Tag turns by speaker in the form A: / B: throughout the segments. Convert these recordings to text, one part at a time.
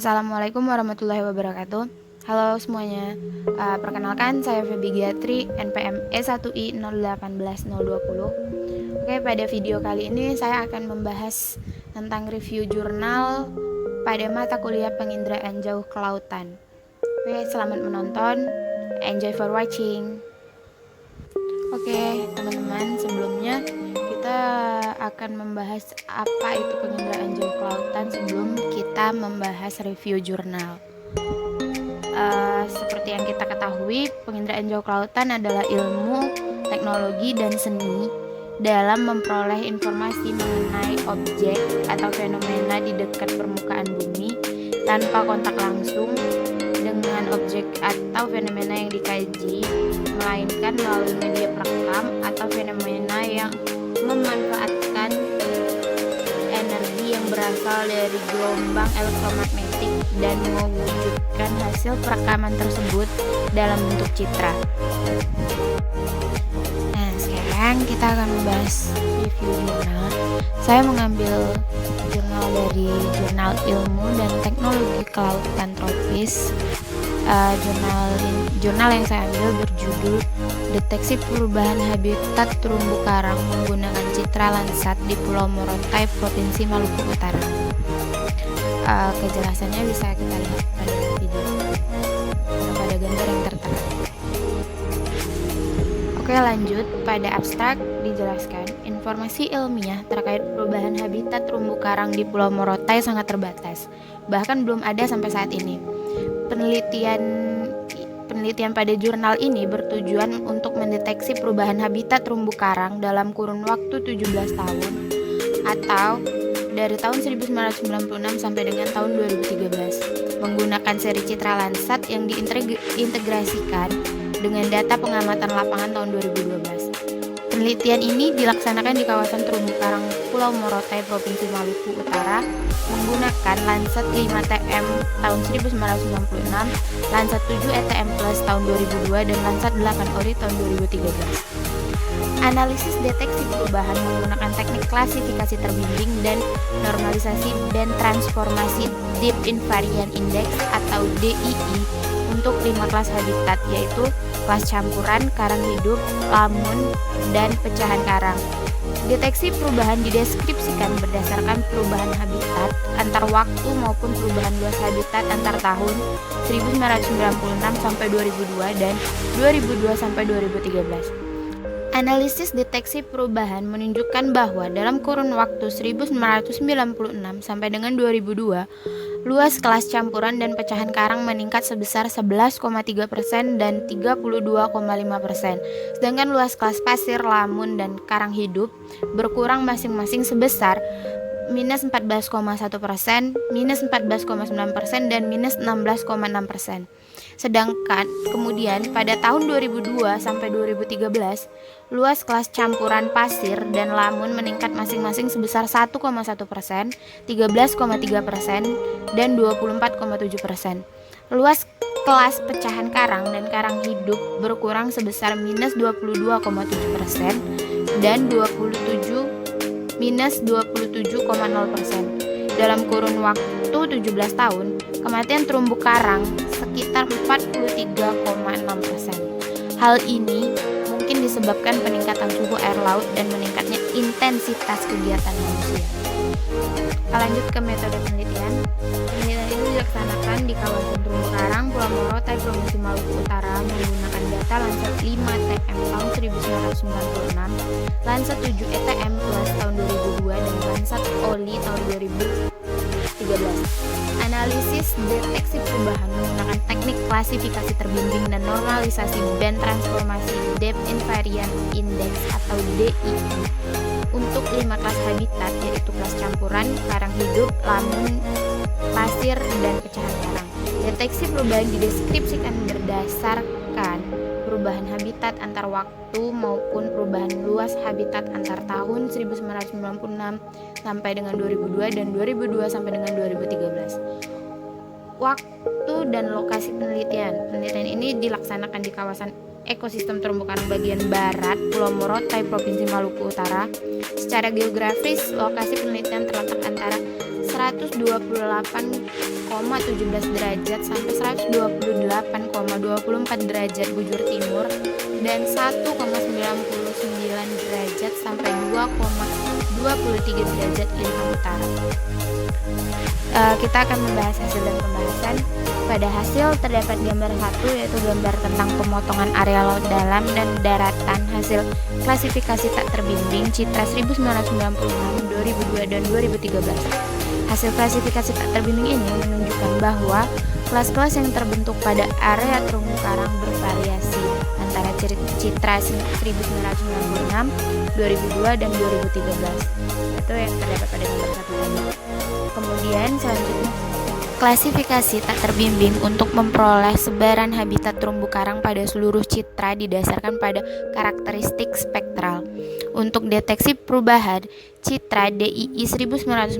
A: Assalamualaikum warahmatullahi wabarakatuh. Halo semuanya, perkenalkan saya Feby Giatri, NPM E1I 018020. Oke, pada video kali ini saya akan membahas tentang review jurnal pada mata kuliah penginderaan jauh kelautan. Oke, selamat menonton, enjoy for watching. Oke, teman-teman, sebelumnya kita akan membahas apa itu penginderaan jauh kelautan sebelum kita membahas review jurnal. Seperti yang kita ketahui, penginderaan jauh kelautan adalah ilmu, teknologi, dan seni dalam memperoleh informasi mengenai objek atau fenomena di dekat permukaan bumi tanpa kontak langsung dengan objek atau fenomena yang dikaji, melainkan melalui media perekam atau fenomena yang memanfaatkan energi yang berasal dari gelombang elektromagnetik dan mewujudkan hasil perekaman tersebut dalam bentuk citra. Nah, sekarang kita akan membahas review jurnal. Saya mengambil jurnal dari Jurnal Ilmu dan Teknologi Kelautan Tropis. Jurnal yang saya ambil berjudul Deteksi Perubahan Habitat Terumbu Karang Menggunakan Citra Landsat di Pulau Morotai, Provinsi Maluku Utara. Kejelasannya bisa kita lihat pada video atau pada gambar yang tertera. Oke, lanjut. Pada abstrak dijelaskan informasi ilmiah terkait perubahan habitat terumbu karang di Pulau Morotai sangat terbatas, bahkan belum ada sampai saat ini. Penelitian pada jurnal ini bertujuan untuk mendeteksi perubahan habitat terumbu karang dalam kurun waktu 17 tahun atau dari tahun 1996 sampai dengan tahun 2013 menggunakan seri citra Landsat yang diintegrasikan dengan data pengamatan lapangan tahun 2012. Penelitian ini dilaksanakan di kawasan terumbu karang Pulau Morotai, Provinsi Maluku Utara menggunakan Landsat 5 TM tahun 1996, Landsat 7 ETM Plus tahun 2002, dan Landsat 8 ORI tahun 2013. Analisis deteksi perubahan menggunakan teknik klasifikasi terbimbing dan normalisasi dan transformasi Deep Invariant Index atau DII untuk 5 kelas habitat, yaitu kelas campuran, karang hidup, lamun, dan pecahan karang. Deteksi perubahan dideskripsikan berdasarkan perubahan habitat antar waktu maupun perubahan luas habitat antar tahun 1996 sampai 2002 dan 2002 sampai 2013. Analisis deteksi perubahan menunjukkan bahwa dalam kurun waktu 1996 sampai dengan 2002, luas kelas campuran dan pecahan karang meningkat sebesar 11,3% dan 32,5%. Sedangkan luas kelas pasir, lamun, dan karang hidup berkurang masing-masing sebesar minus 14,1%, minus 14,9%, dan minus 16,6%. Sedangkan kemudian pada tahun 2002 sampai 2013, luas kelas campuran pasir dan lamun meningkat masing-masing sebesar 1,1%, 13,3%, dan 24,7%. Luas kelas pecahan karang dan karang hidup berkurang sebesar minus 22,7% dan minus 27,0%. Dalam kurun waktu 17 tahun, kematian terumbu karang sekitar 43,6%. Hal ini mungkin disebabkan peningkatan suhu air laut dan meningkatnya intensitas kegiatan manusia. Lanjut ke metode penelitian. Penelitian ini dilaksanakan di kawasan terumbu karang Pulau Morotai, Provinsi Maluku Utara menggunakan data Landsat 5 TM tahun 1996, Landsat 7 ETM Plus tahun 2002, dan Landsat OLI tahun 2013. Analisis deteksi perubahan menggunakan teknik klasifikasi terbimbing dan normalisasi dan transformasi Deep Invariant Index atau DII untuk 5 kelas habitat, yaitu kelas campuran, karang hidup, lamun, pasir, dan pecahan karang. Deteksi perubahan dideskripsikan berdasarkan perubahan habitat antar waktu maupun perubahan luas habitat antar tahun 1996 sampai dengan 2002 dan 2002 sampai dengan 2013. Waktu dan lokasi penelitian. Penelitian ini dilaksanakan di kawasan ekosistem terumbu karang bagian barat Pulau Morotai, Provinsi Maluku Utara. Secara geografis, lokasi penelitian terletak antara 128,17 derajat sampai 128,24 derajat bujur timur dan 1,99 derajat sampai 2,23 derajat lintang utara. Kita akan membahas hasil dan pembahasan. Pada hasil terdapat gambar 1, yaitu gambar tentang pemotongan area laut dalam dan daratan hasil klasifikasi tak terbimbing Citra 1996, 2002, dan 2013. Hasil klasifikasi tak terbimbing ini menunjukkan bahwa kelas-kelas yang terbentuk pada area terumbu karang bervariasi antara Citra 1996, 2002, dan 2013. Itu yang terdapat pada gambar 1 tadi. Kemudian selanjutnya, klasifikasi tak terbimbing untuk memperoleh sebaran habitat terumbu karang pada seluruh citra didasarkan pada karakteristik spektral. Untuk deteksi perubahan, citra DII 1996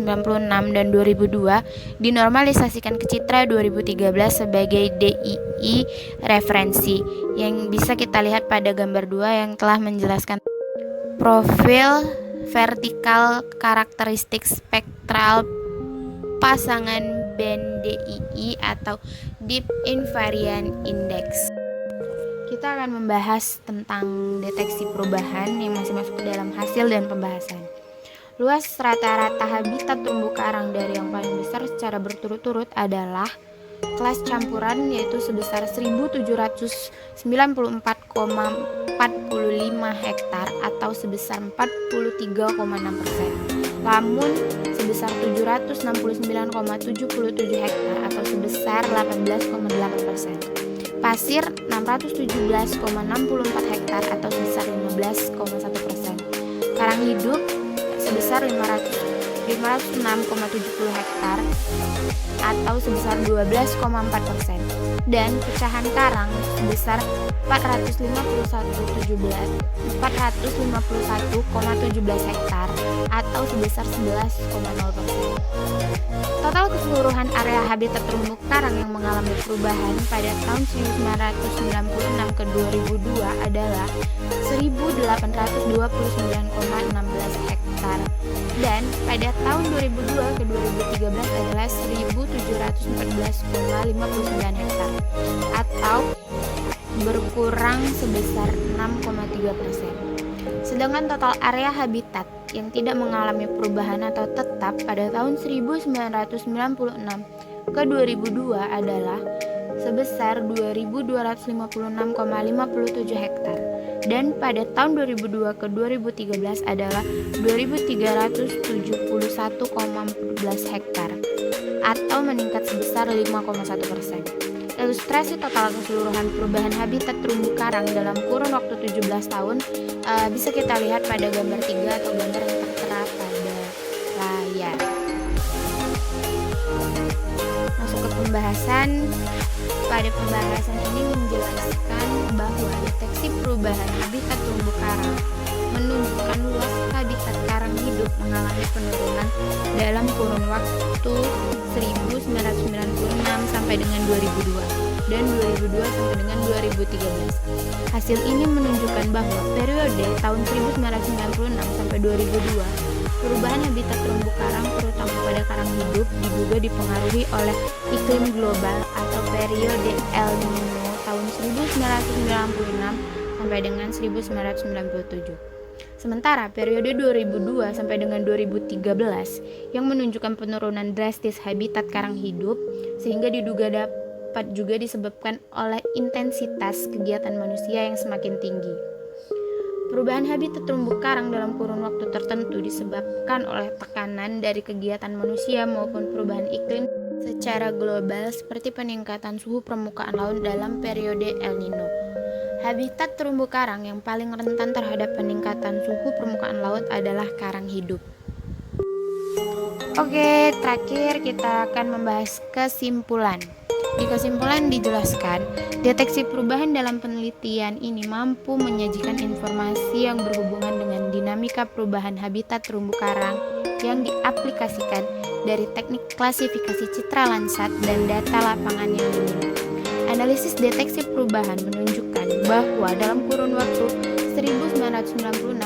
A: dan 2002 dinormalisasikan ke citra 2013 sebagai DII referensi, yang bisa kita lihat pada gambar 2 yang telah menjelaskan profil vertikal karakteristik spektral pasangan band DII atau Deep Invariant Index. Kita akan membahas tentang deteksi perubahan yang masih masuk ke dalam hasil dan pembahasan. Luas rata-rata habitat terumbu karang dari yang paling besar secara berturut-turut adalah kelas campuran, yaitu sebesar 1.794,45 hektar atau sebesar 43,6%. Lamun sebesar 769,77 hektar atau sebesar 18,8%. Pasir 617,64 hektar atau sebesar 15,1%. Karang hidup sebesar 506,70 hektar atau sebesar 12,4%. Dan pecahan karang sebesar 451,17 hektar atau sebesar 11,0%. Total keseluruhan area habitat terumbu karang yang mengalami perubahan pada tahun 1996 ke 2002 adalah 1.829,16 hektar dan pada tahun 2002 ke 2013 adalah 1.714,59 hektar atau berkurang sebesar 6,3%. Sedangkan total area habitat yang tidak mengalami perubahan atau tetap pada tahun 1996 ke 2002 adalah sebesar 2.256,57 hektar dan pada tahun 2002 ke 2013 adalah 2.371,14 hektar atau meningkat sebesar 5,1%. Ilustrasi total keseluruhan perubahan habitat terumbu karang dalam kurun waktu 17 tahun bisa kita lihat pada gambar 3 atau gambar yang tertera pada layar. Masuk ke pembahasan. Pada pembahasan ini menjelaskan bahwa deteksi perubahan habitat terumbu karang menunjukkan luas habitat karang hidup mengalami penurunan dalam kurun waktu 1996 sampai dengan 2002 dan 2002 sampai dengan 2013. Hasil ini menunjukkan bahwa periode tahun 1996 sampai 2002 perubahan habitat terumbu karang terutama pada karang hidup diduga dipengaruhi oleh iklim global atau periode El Nino tahun 1996 sampai dengan 1997. Sementara periode 2002 sampai dengan 2013 yang menunjukkan penurunan drastis habitat karang hidup sehingga diduga dapat juga disebabkan oleh intensitas kegiatan manusia yang semakin tinggi. Perubahan habitat terumbu karang dalam kurun waktu tertentu disebabkan oleh tekanan dari kegiatan manusia maupun perubahan iklim secara global seperti peningkatan suhu permukaan laut dalam periode El Nino. Habitat terumbu karang yang paling rentan terhadap peningkatan suhu permukaan laut adalah karang hidup. Oke, terakhir kita akan membahas kesimpulan. Di kesimpulan dijelaskan, deteksi perubahan dalam penelitian ini mampu menyajikan informasi yang berhubungan dengan dinamika perubahan habitat terumbu karang yang diaplikasikan dari teknik klasifikasi citra Landsat dan data lapangan yang dimiliki. Analisis deteksi perubahan menunjukkan bahwa dalam kurun waktu 1996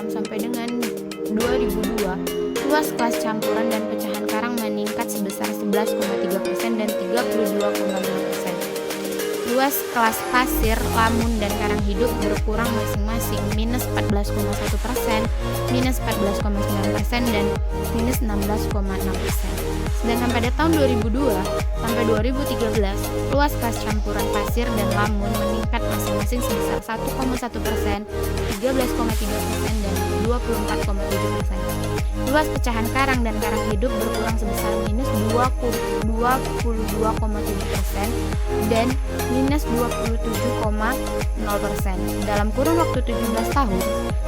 A: sampai dengan 2002, luas kelas campuran dan pecahan karang meningkat sebesar 11,3% dan 32,5%. Luas kelas pasir, lamun, dan karang hidup berkurang masing-masing minus 14,1%, minus 14,9%, dan minus 16,6%. Sedangkan pada tahun 2002 sampai 2013, luas kelas campuran pasir dan lamun meningkat masing-masing sebesar 1,1%, 13,3%, dan 24,7%. Luas pecahan karang dan karang hidup berkurang sebesar minus 22,7% dan minus 27,0%. Dalam kurun waktu 17 tahun,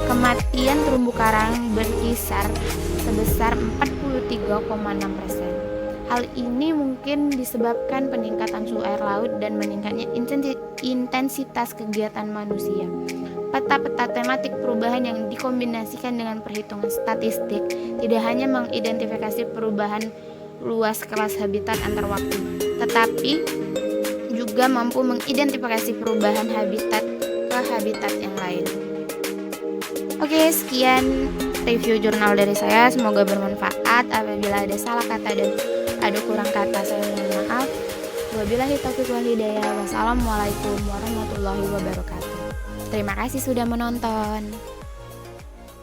A: kematian terumbu karang berkisar sebesar 43,6%. Hal ini mungkin disebabkan peningkatan suhu air laut dan meningkatnya intensitas kegiatan manusia. Peta-peta tematik perubahan yang dikombinasikan dengan perhitungan statistik tidak hanya mengidentifikasi perubahan luas kelas habitat antar waktu, tetapi juga mampu mengidentifikasi perubahan habitat ke habitat yang lain. Oke, sekian review jurnal dari saya. Semoga bermanfaat. Apabila ada salah kata dan ada kurang kata, saya mohon maaf. Wabillahi taufiq wal hidayah. Wassalamualaikum warahmatullahi wabarakatuh. Terima kasih sudah menonton.